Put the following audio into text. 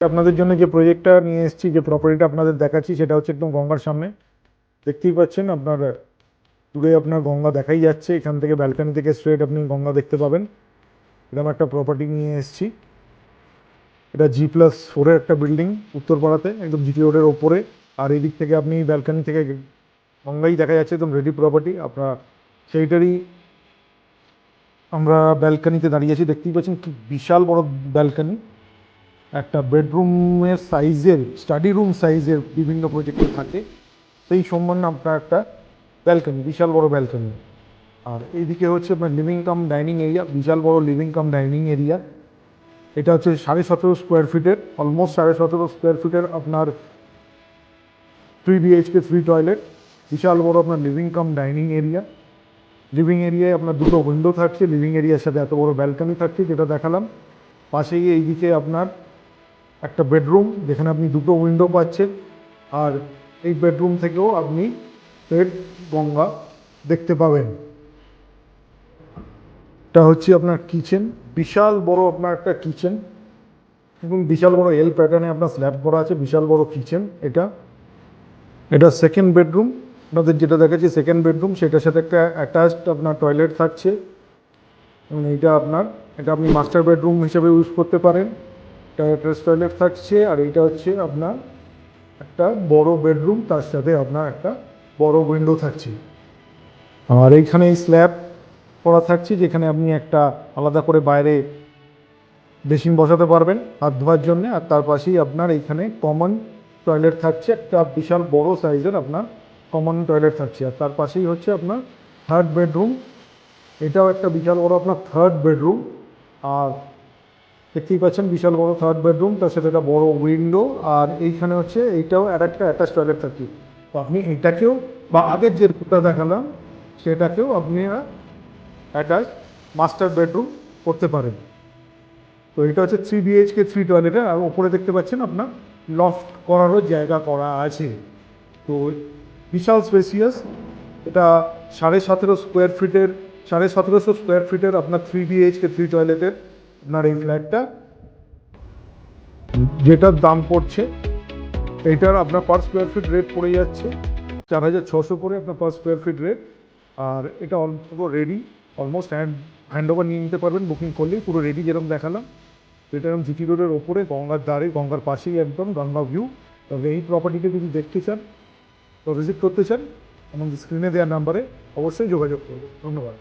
আপনাদের জন্য যে প্রজেক্টটা নিয়ে এসেছি, যে প্রপার্টিটা আপনাদের দেখাচ্ছি, সেটা হচ্ছে একদম গঙ্গার সামনে। দেখতেই পাচ্ছেন আপনার দূরে আপনার গঙ্গা দেখাই যাচ্ছে। এখান থেকে ব্যালকনি থেকে স্ট্রেট আপনি গঙ্গা দেখতে পাবেন। এরকম একটা প্রপার্টি নিয়ে এসেছি। এটা G+4-এর একটা বিল্ডিং উত্তরপাড়াতে, একদম জিটি রোডের ওপরে। আর এই দিক থেকে আপনি ব্যালকনি থেকে গঙ্গাই দেখা যাচ্ছে, একদম রেডি প্রপার্টি। আপনার সেইটারই আমরা ব্যালকনিতে দাঁড়িয়ে আছি। দেখতেই পাচ্ছেন কি বিশাল বড় ব্যালকনি। একটা বেডরুমের সাইজের, স্টাডি রুম সাইজের বিভিন্ন প্রজেক্টে থাকে, সেই সম্বন্ধে আপনার একটা ব্যালকনি, বিশাল বড় ব্যালকনি। আর এইদিকে হচ্ছে আপনার লিভিং কাম ডাইনিং এরিয়া, বিশাল বড় লিভিং কাম ডাইনিং এরিয়া। এটা হচ্ছে 17.5 স্কোয়ার ফিটের, অলমোস্ট 17.5 স্কোয়ার ফিটের আপনার 3 BHK 3 টয়লেট, বিশাল বড় আপনার living cum dining area. Living এরিয়ায় আপনার দুটো উইন্ডো থাকছে, লিভিং এরিয়ার সাথে এত বড় ব্যালকনি থাকছে যেটা দেখালাম। পাশেই এইদিকে আপনার একটা বেডরুম, যেখানে আপনি দুটো উইন্ডো পাচ্ছেন। আর এই বেডরুম থেকেও আপনি গঙ্গা দেখতে পাবেন। এটা হচ্ছে আপনার কিচেন, বিশাল বড় আপনার একটা কিচেন, এবং বিশাল বড় এল প্যাটার্নে আপনার স্ল্যাব করা আছে, বিশাল বড় কিচেন। এটা সেকেন্ড বেডরুম আপনাদের যেটা দেখাচ্ছি, সেকেন্ড বেডরুম। সেটার সাথে একটা অ্যাটাচড আপনার টয়লেট থাকছে, এবং এটা আপনি মাস্টার বেডরুম হিসেবে ইউজ করতে পারেন। এটা অ্যাটাচ টয়লেট থাকছে। আর এইটা হচ্ছে আপনার একটা বড় বেডরুম, তার সাথে আপনার একটা বড় উইন্ডো থাকছে। আর এইখানে স্ল্যাব করা থাকছে, যেখানে আপনি একটা আলাদা করে বাইরে বেসিন বসাতে পারবেন হাত ধোয়ার জন্য। আর তার পাশেই আপনার এইখানে কমন টয়লেট থাকছে, একটা বিশাল বড় সাইজের আপনার কমন টয়লেট থাকছে। আর তার পাশেই হচ্ছে আপনার থার্ড বেডরুম। এটাও একটা বিশাল বড় আপনার থার্ড বেডরুম। আর দেখতেই পাচ্ছেন বিশাল বড় থার্ড বেডরুম, তার সাথে একটা বড় উইন্ডো। আর এইখানে হচ্ছে এইটাও আর একটা অ্যাটাচ টয়লেট থাকছে। তো আপনি এটাকেও, বা আগের যে রুমটা দেখালাম সেটাকেও আপনি অ্যাটাচ মাস্টার বেডরুম করতে পারেন। তো এটা হচ্ছে 3 BHK 3 টয়লেটের। আর ওপরে দেখতে পাচ্ছেন আপনার লফট করারও জায়গা করা আছে। তো বিশাল স্পেসিয়াস। এটা 17.5 স্কোয়ার ফিটের, 1750 স্কোয়ার ফিটের আপনার 3 BHK 3 টয়লেটের আপনার এই ফ্ল্যাটটা, যেটার দাম পড়ছে, এইটার আপনার পার স্কোয়ার ফিট রেট পড়ে যাচ্ছে 4,600 করে আপনার পার স্কোয়ার ফিট রেট। আর এটা পুরো রেডি, অলমোস্ট হ্যান্ড ওভার নিয়ে নিতে পারবেন বুকিং করলেই। পুরো রেডি যেরকম দেখালাম। এটা এরকম জিটি রোডের ওপরে, গঙ্গার ধারে, গঙ্গার পাশেই একদম গঙ্গা ভিউ। তবে এই প্রপার্টিকে যদি দেখতে চান, তো ভিজিট করতে চান, এবং স্ক্রিনে দেওয়ার নাম্বারে অবশ্যই যোগাযোগ করবেন। ধন্যবাদ।